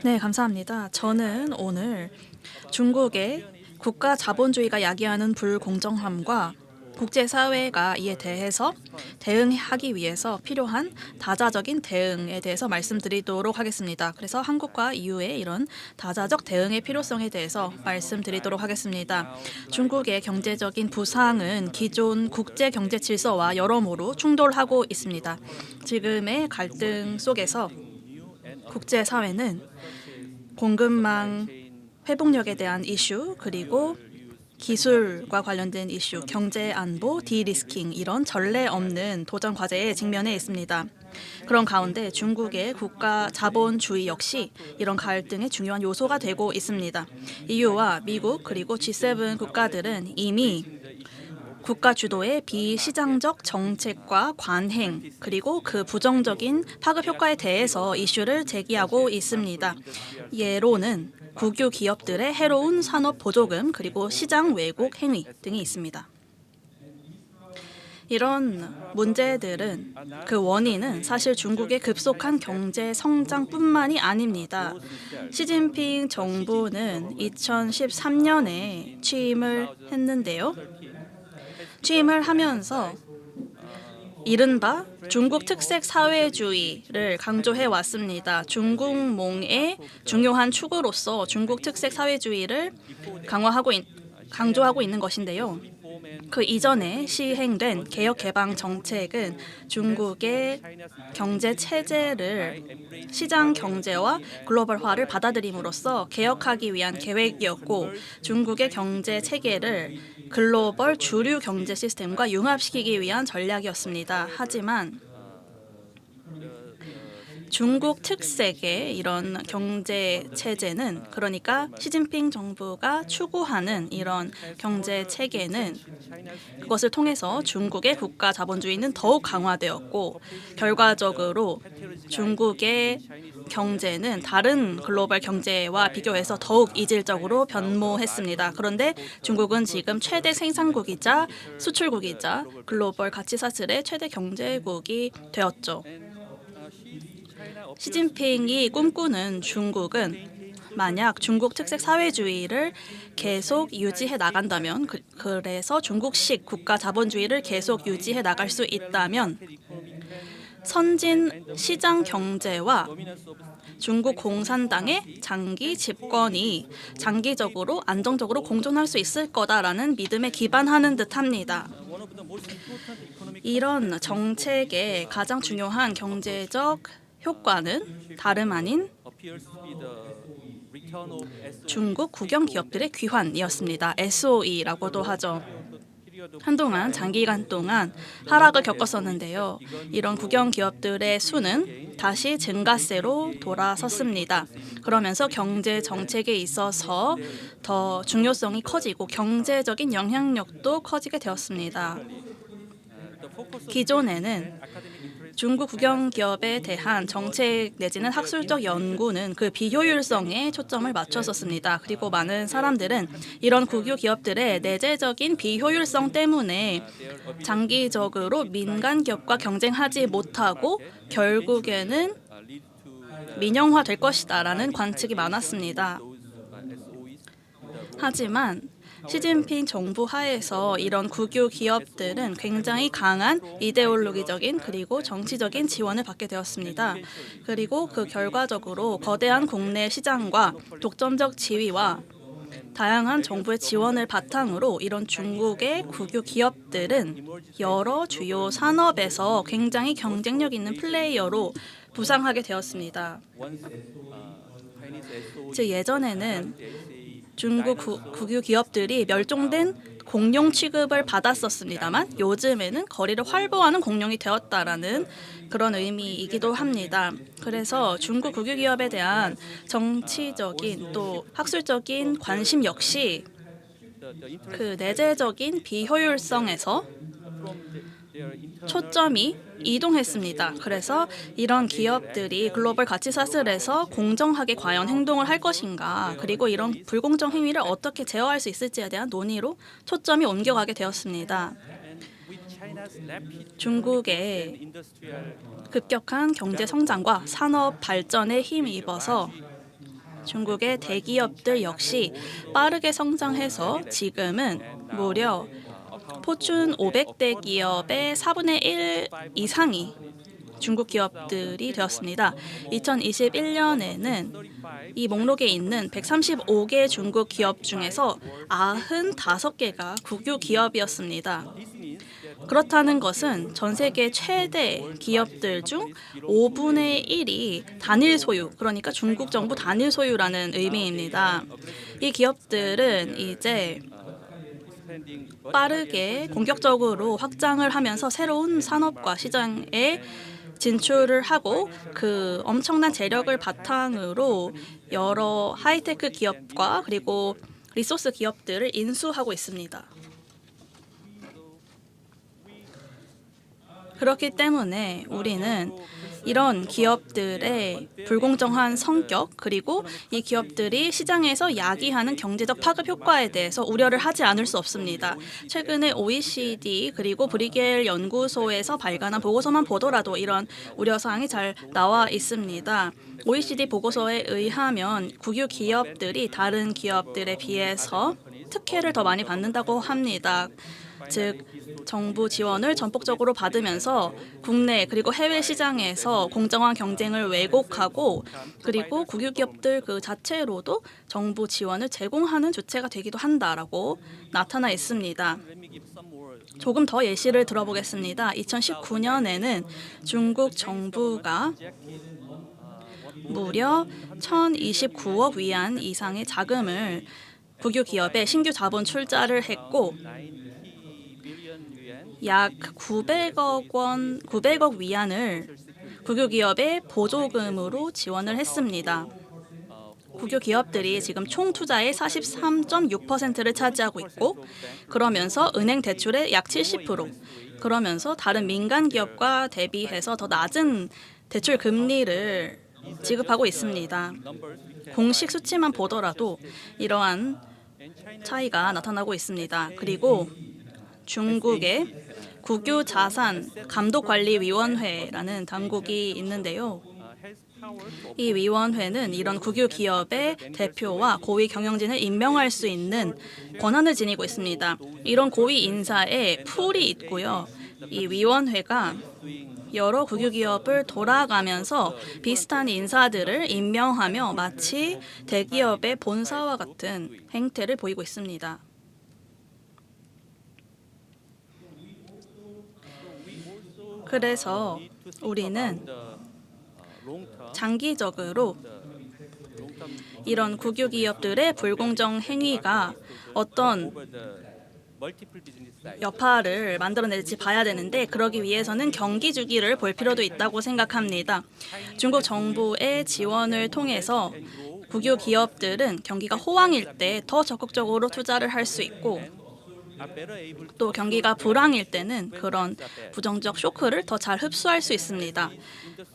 네, 감사합니다. 저는 오늘 중국의 국가 자본주의가 야기하는 불공정함과 국제사회가 이에 대해서 대응하기 위해서 필요한 다자적인 대응에 대해서 말씀드리도록 하겠습니다. 그래서 한국과 EU의 이런 다자적 대응의 필요성에 대해서 말씀드리도록 하겠습니다. 중국의 경제적인 부상은 기존 국제 경제 질서와 여러모로 충돌하고 있습니다. 지금의 갈등 속에서 국제사회는 공급망 회복력에 대한 이슈, 그리고 기술과 관련된 이슈, 경제 안보, 디리스킹 이런 전례 없는 도전 과제에 직면해 있습니다. 그런 가운데 중국의 국가 자본주의 역시 이런 갈등의 중요한 요소가 되고 있습니다. EU와 미국 그리고 G7 국가들은 이미 국가 주도의 비시장적 정책과 관행 그리고 그 부정적인 파급 효과에 대해서 이슈를 제기하고 있습니다. 예로는 국유 기업들의 해로운 산업 보조금 그리고 시장 왜곡 행위 등이 있습니다. 이런 문제들은 그 원인은 사실 중국의 급속한 경제 성장뿐만이 아닙니다. 시진핑 정부는 2013년에 취임을 했는데요. 취임을 하면서 이른바 중국 특색 사회주의를 강조해 왔습니다. 중국몽의 중요한 축으로서 중국 특색 사회주의를 강조하고 있는 것인데요. 그 이전에 시행된 개혁 개방 정책은 중국의 경제 체제를 시장 경제와 글로벌화를 받아들임으로써 개혁하기 위한 계획이었고, 중국의 경제 체계를 글로벌 주류 경제 시스템과 융합시키기 위한 전략이었습니다. 하지만 중국 특색의 이런 경제 체제는, 그러니까 시진핑 정부가 추구하는 이런 경제 체계는, 그것을 통해서 중국의 국가 자본주의는 더욱 강화되었고, 결과적으로 중국의 경제는 다른 글로벌 경제와 비교해서 더욱 이질적으로 변모했습니다. 그런데 중국은 지금 최대 생산국이자 수출국이자 글로벌 가치 사슬의 최대 경제국이 되었죠. 시진핑이 꿈꾸는 중국은 만약 중국 특색 사회주의를 계속 유지해 나간다면, 그래서 중국식 국가 자본주의를 계속 유지해 나갈 수 있다면 선진 시장 경제와 중국 공산당의 장기 집권이 장기적으로 안정적으로 공존할 수 있을 거다라는 믿음에 기반하는 듯합니다. 이런 정책의 가장 중요한 경제적 효과는 다름 아닌 중국 국영 기업들의 귀환이었습니다. SOE라고도 하죠. 한동안 장기간 동안 하락을 겪었었는데요. 이런 국영 기업들의 수는 다시 증가세로 돌아섰습니다. 그러면서 경제 정책에 있어서 더 중요성이 커지고 경제적인 영향력도 커지게 되었습니다. 기존에는 중국 국영 기업에 대한 정책 내지는 학술적 연구는 그 비효율성에 초점을 맞췄었습니다. 그리고 많은 사람들은 이런 국유 기업들의 내재적인 비효율성 때문에 장기적으로 민간 기업과 경쟁하지 못하고 결국에는 민영화될 것이다라는 관측이 많았습니다. 하지만 시진핑 정부 하에서 이런 국유 기업들은 굉장히 강한 이데올로기적인 그리고 정치적인 지원을 받게 되었습니다. 그리고 그 결과적으로 거대한 국내 시장과 독점적 지위와 다양한 정부의 지원을 바탕으로 이런 중국의 국유 기업들은 여러 주요 산업에서 굉장히 경쟁력 있는 플레이어로 부상하게 되었습니다. 즉 예전에는 중국 국유 기업들이 멸종된 공룡 취급을 받았었습니다만 요즘에는 거리를 활보하는 공룡이 되었다라는 그런 의미이기도 합니다. 그래서 중국 국유 기업에 대한 정치적인 또 학술적인 관심 역시 그 내재적인 비효율성에서 초점이 이동했습니다. 그래서 이런 기업들이 글로벌 가치 사슬에서 공정하게 과연 행동을 할 것인가, 그리고 이런 불공정 행위를 어떻게 제어할 수 있을지에 대한 논의로 초점이 옮겨가게 되었습니다. 중국의 급격한 경제 성장과 산업 발전에 힘입어서 중국의 대기업들 역시 빠르게 성장해서 지금은 무려 포춘 500대 기업의 4분의 1 이상이 중국 기업들이 되었습니다. 2021년에는 이 목록에 있는 135개 중국 기업 중에서 95개가 국유 기업이었습니다. 그렇다는 것은 전 세계 최대 기업들 중 5분의 1이 단일 소유, 그러니까 중국 정부 단일 소유라는 의미입니다. 이 기업들은 이제 빠르게 공격적으로 확장을 하면서 새로운 산업과 시장에 진출을 하고 그 엄청난 재력을 바탕으로 여러 하이테크 기업과 그리고 리소스 기업들을 인수하고 있습니다. 그렇기 때문에 우리는 이런 기업들의 불공정한 성격 그리고 이 기업들이 시장에서 야기하는 경제적 파급 효과에 대해서 우려를 하지 않을 수 없습니다. 최근에 OECD 그리고 브리겔 연구소에서 발간한 보고서만 보더라도 이런 우려사항이 잘 나와 있습니다. OECD 보고서에 의하면 국유 기업들이 다른 기업들에 비해서 특혜를 더 많이 받는다고 합니다. 즉 정부 지원을 전폭적으로 받으면서 국내 그리고 해외 시장에서 공정한 경쟁을 왜곡하고 그리고 국유 기업들 그 자체로도 정부 지원을 제공하는 주체가 되기도 한다라고 나타나 있습니다. 조금 더 예시를 들어보겠습니다. 2019년에는 중국 정부가 무려 1,029억 위안 이상의 자금을 국유 기업에 신규 자본 출자를 했고 약 900억 위안을 국유 기업의 보조금으로 지원을 했습니다. 국유 기업들이 지금 총 투자의 43.6%를 차지하고 있고 그러면서 은행 대출의 약 70%, 그러면서 다른 민간 기업과 대비해서 더 낮은 대출 금리를 지급하고 있습니다. 공식 수치만 보더라도 이러한 차이가 나타나고 있습니다. 그리고 중국의 국유자산감독관리위원회라는 당국이 있는데요. 이 위원회는 이런 국유 기업의 대표와 고위 경영진을 임명할 수 있는 권한을 지니고 있습니다. 이런 고위 인사에 풀이 있고요. 이 위원회가 여러 국유 기업을 돌아가면서 비슷한 인사들을 임명하며 마치 대기업의 본사와 같은 행태를 보이고 있습니다. 그래서 우리는 장기적으로 이런 국유 기업들의 불공정 행위가 어떤 여파를 만들어낼지 봐야 되는데 그러기 위해서는 경기 주기를 볼 필요도 있다고 생각합니다. 중국 정부의 지원을 통해서 국유 기업들은 경기가 호황일 때 더 적극적으로 투자를 할 수 있고 또 경기가 불황일 때는 그런 부정적 쇼크를 더 잘 흡수할 수 있습니다.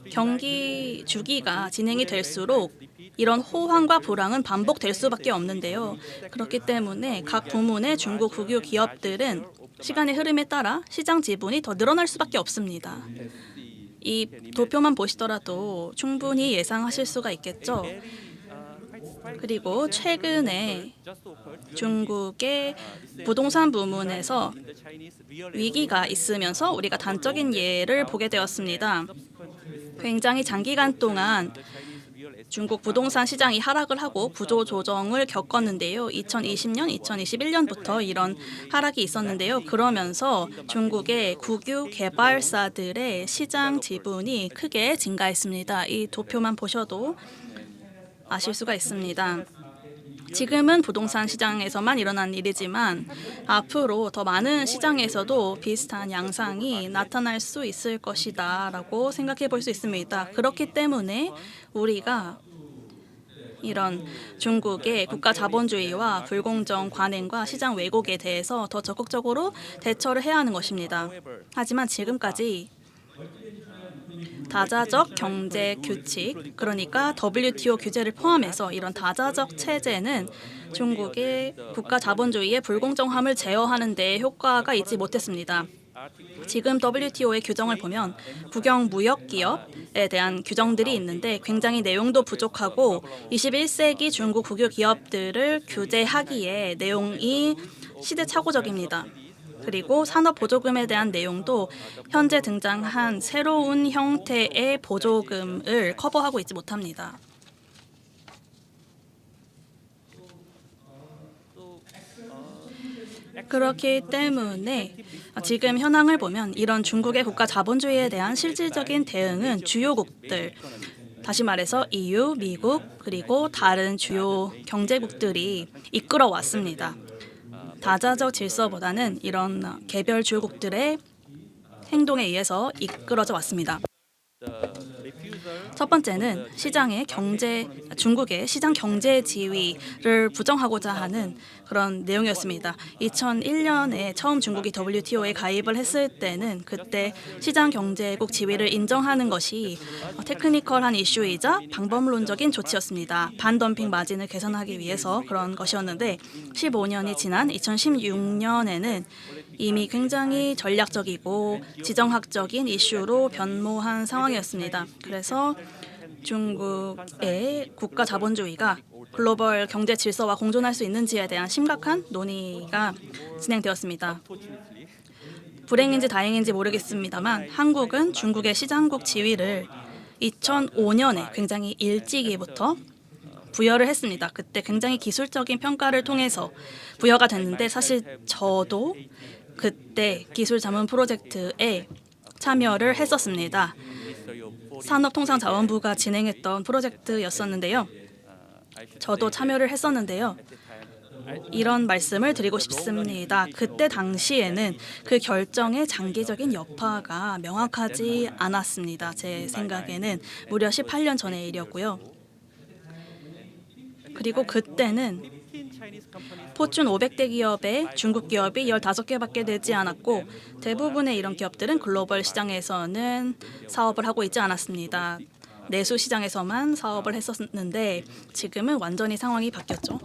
경기 주기가 진행이 될수록 이런 호황과 불황은 반복될 수밖에 없는데요. 그렇기 때문에 각 부문의 중국 국유 기업들은 시간의 흐름에 따라 시장 지분이 더 늘어날 수밖에 없습니다. 이 도표만 보시더라도 충분히 예상하실 수가 있겠죠. 그리고 최근에 중국의 부동산 부문에서 위기가 있으면서 우리가 단적인 예를 보게 되었습니다. 굉장히 장기간 동안 중국 부동산 시장이 하락을 하고 구조 조정을 겪었는데요. 2020년, 2021년부터 이런 하락이 있었는데요. 그러면서 중국의 국유 개발사들의 시장 지분이 크게 증가했습니다. 이 도표만 보셔도 아실 수가 있습니다. 지금은 부동산 시장에서만 일어난 일이지만 앞으로 더 많은 시장에서도 비슷한 양상이 나타날 수 있을 것이다 라고 생각해 볼 수 있습니다. 그렇기 때문에 우리가 이런 중국의 국가 자본주의와 불공정 관행과 시장 왜곡에 대해서 더 적극적으로 대처를 해야 하는 것입니다. 하지만 지금까지 다자적 경제 규칙, 그러니까 WTO 규제를 포함해서 이런 다자적 체제는 중국의 국가 자본주의의 불공정함을 제어하는 데 효과가 있지 못했습니다. 지금 WTO의 규정을 보면 국영 무역 기업에 대한 규정들이 있는데 굉장히 내용도 부족하고 21세기 중국 국유 기업들을 규제하기에 내용이 시대착오적입니다. 그리고 산업 보조금에 대한 내용도 현재 등장한 새로운 형태의 보조금을 커버하고 있지 못합니다. 그렇기 때문에 지금 현황을 보면 이런 중국의 국가 자본주의에 대한 실질적인 대응은 주요국들, 다시 말해서 EU, 미국, 그리고 다른 주요 경제국들이 이끌어 왔습니다. 다자적 질서보다는 이런 개별 주요국들의 행동에 의해서 이끌어져 왔습니다. 첫 번째는 중국의 시장 경제 지위를 부정하고자 하는 그런 내용이었습니다. 2001년에 처음 중국이 WTO에 가입을 했을 때는 그때 시장 경제국 지위를 인정하는 것이 테크니컬한 이슈이자 방법론적인 조치였습니다. 반덤핑 마진을 개선하기 위해서 그런 것이었는데 15년이 지난 2016년에는 이미 굉장히 전략적이고 지정학적인 이슈로 변모한 상황이었습니다. 그래서 중국의 국가 자본주의가 글로벌 경제 질서와 공존할 수 있는지에 대한 심각한 논의가 진행되었습니다. 불행인지 다행인지 모르겠습니다만 한국은 중국의 시장국 지위를 2005년에 굉장히 일찍이부터 부여를 했습니다. 그때 굉장히 기술적인 평가를 통해서 부여가 됐는데 사실 저도 그때 기술 자문 프로젝트에 참여를 했었습니다. 산업통상자원부가 진행했던 프로젝트였었는데요. 저도 참여를 했었는데요. 이런 말씀을 드리고 싶습니다. 그때 당시에는 그 결정의 장기적인 여파가 명확하지 않았습니다. 제 생각에는 무려 18년 전의 일이었고요. 그리고 그때는 포춘 500대 기업의 중국 기업이 15개밖에 되지 않았고 대부분의 이런 기업들은 글로벌 시장에서는 사업을 하고 있지 않았습니다. 내수 시장에서만 사업을 했었는데 지금은 완전히 상황이 바뀌었죠.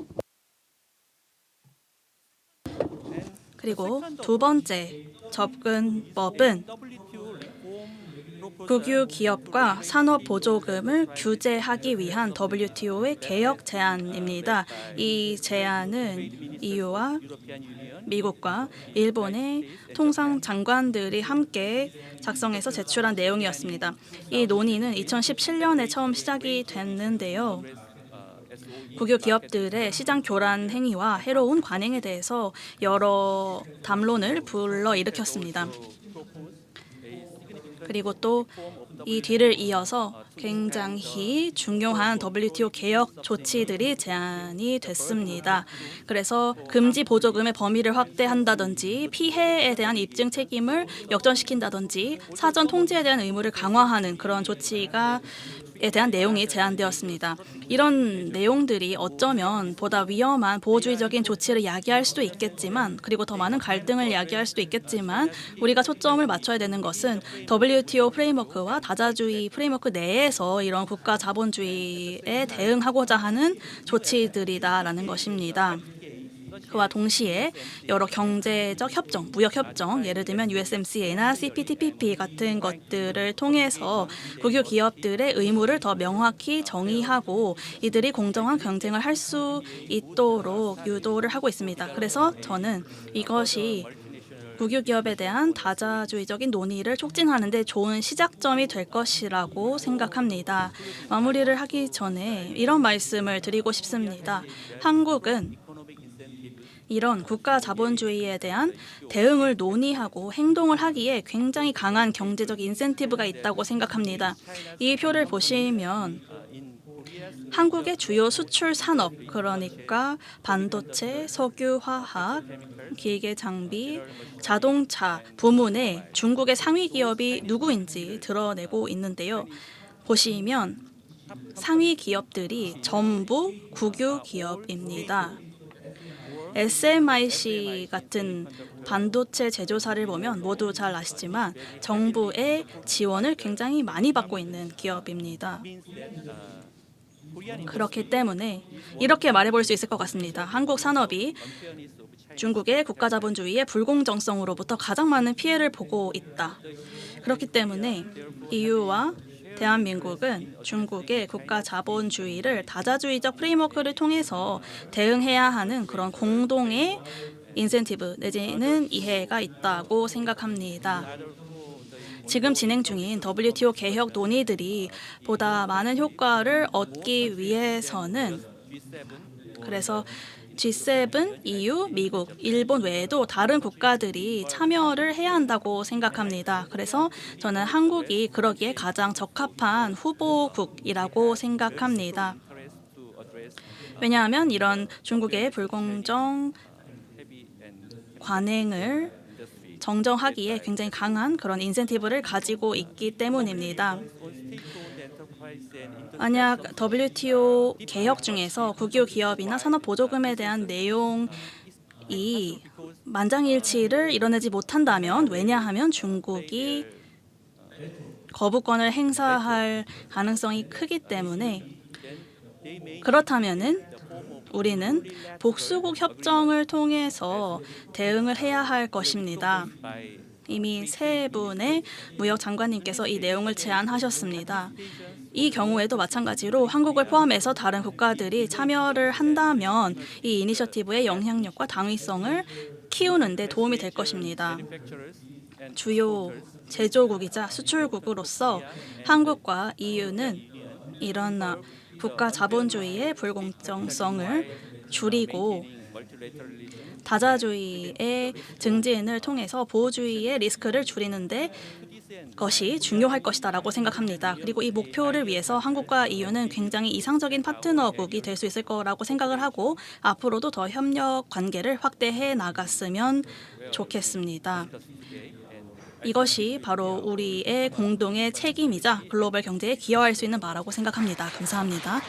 그리고 두 번째 접근법은 국유 기업과 산업 보조금을 규제하기 위한 WTO의 개혁 제안입니다. 이 제안은 EU와 미국과 일본의 통상 장관들이 함께 작성해서 제출한 내용이었습니다. 이 논의는 2017년에 처음 시작이 됐는데요. 국유 기업들의 시장 교란 행위와 해로운 관행에 대해서 여러 담론을 불러일으켰습니다. 그리고 또 이 뒤를 이어서 굉장히 중요한 WTO 개혁 조치들이 제안이 됐습니다. 그래서 금지 보조금의 범위를 확대한다든지 피해에 대한 입증 책임을 역전시킨다든지 사전 통지에 대한 의무를 강화하는 그런 조치가 에 대한 내용이 제안되었습니다. 이런 내용들이 어쩌면 보다 위험한 보호주의적인 조치를 야기할 수도 있겠지만 그리고 더 많은 갈등을 야기할 수도 있겠지만 우리가 초점을 맞춰야 되는 것은 WTO 프레임워크와 다자주의 프레임워크 내에서 이런 국가 자본주의에 대응하고자 하는 조치들이다라는 것입니다. 그와 동시에 여러 경제적 협정, 무역 협정, 예를 들면 USMCA나 CPTPP 같은 것들을 통해서 국유 기업들의 의무를 더 명확히 정의하고 이들이 공정한 경쟁을 할 수 있도록 유도를 하고 있습니다. 그래서 저는 이것이 국유 기업에 대한 다자주의적인 논의를 촉진하는 데 좋은 시작점이 될 것이라고 생각합니다. 마무리를 하기 전에 이런 말씀을 드리고 싶습니다. 한국은 이런 국가 자본주의에 대한 대응을 논의하고 행동을 하기에 굉장히 강한 경제적 인센티브가 있다고 생각합니다. 이 표를 보시면 한국의 주요 수출 산업, 그러니까 반도체, 석유, 화학, 기계 장비, 자동차 부문에 중국의 상위 기업이 누구인지 드러내고 있는데요. 보시면 상위 기업들이 전부 국유 기업입니다. SMIC 같은 반도체 제조사를 보면 모두 잘 아시지만 정부의 지원을 굉장히 많이 받고 있는 기업입니다. 그렇기 때문에 이렇게 말해볼 수 있을 것 같습니다. 한국 산업이 중국의 국가자본주의의 불공정성으로부터 가장 많은 피해를 보고 있다. 그렇기 때문에 EU와 대한민국은 중국의 국가자본주의를 다자주의적 프레임워크를 통해서 대응해야 하는 그런 공동의 인센티브 내지는 이해가 있다고 생각합니다. 지금 진행 중인 WTO 개혁 논의들이 보다 많은 효과를 얻기 위해서는 그래서 G7, EU, 미국, 일본 외에도 다른 국가들이 참여를 해야 한다고 생각합니다. 그래서 저는 한국이 그러기에 가장 적합한 후보국이라고 생각합니다. 왜냐하면 이런 중국의 불공정 관행을 정정하기에 굉장히 강한 그런 인센티브를 가지고 있기 때문입니다. 만약 WTO 개혁 중에서 국유 기업이나 산업 보조금에 대한 내용이 만장일치를 이뤄내지 못한다면 왜냐하면 중국이 거부권을 행사할 가능성이 크기 때문에 그렇다면은 우리는 복수국 협정을 통해서 대응을 해야 할 것입니다. 이미 세 분의 무역 장관님께서 이 내용을 제안하셨습니다. 이 경우에도 마찬가지로 한국을 포함해서 다른 국가들이 참여를 한다면 이 이니셔티브의 영향력과 당위성을 키우는 데 도움이 될 것입니다. 주요 제조국이자 수출국으로서 한국과 EU는 이런 국가 자본주의의 불공정성을 줄이고 다자주의의 증진을 통해서 보호주의의 리스크를 줄이는데 것이 중요할 것이다라고 생각합니다. 그리고 이 목표를 위해서 한국과 EU는 굉장히 이상적인 파트너국이 될 수 있을 거라고 생각을 하고 앞으로도 더 협력 관계를 확대해 나갔으면 좋겠습니다. 이것이 바로 우리의 공동의 책임이자 글로벌 경제에 기여할 수 있는 바라고 생각합니다. 감사합니다.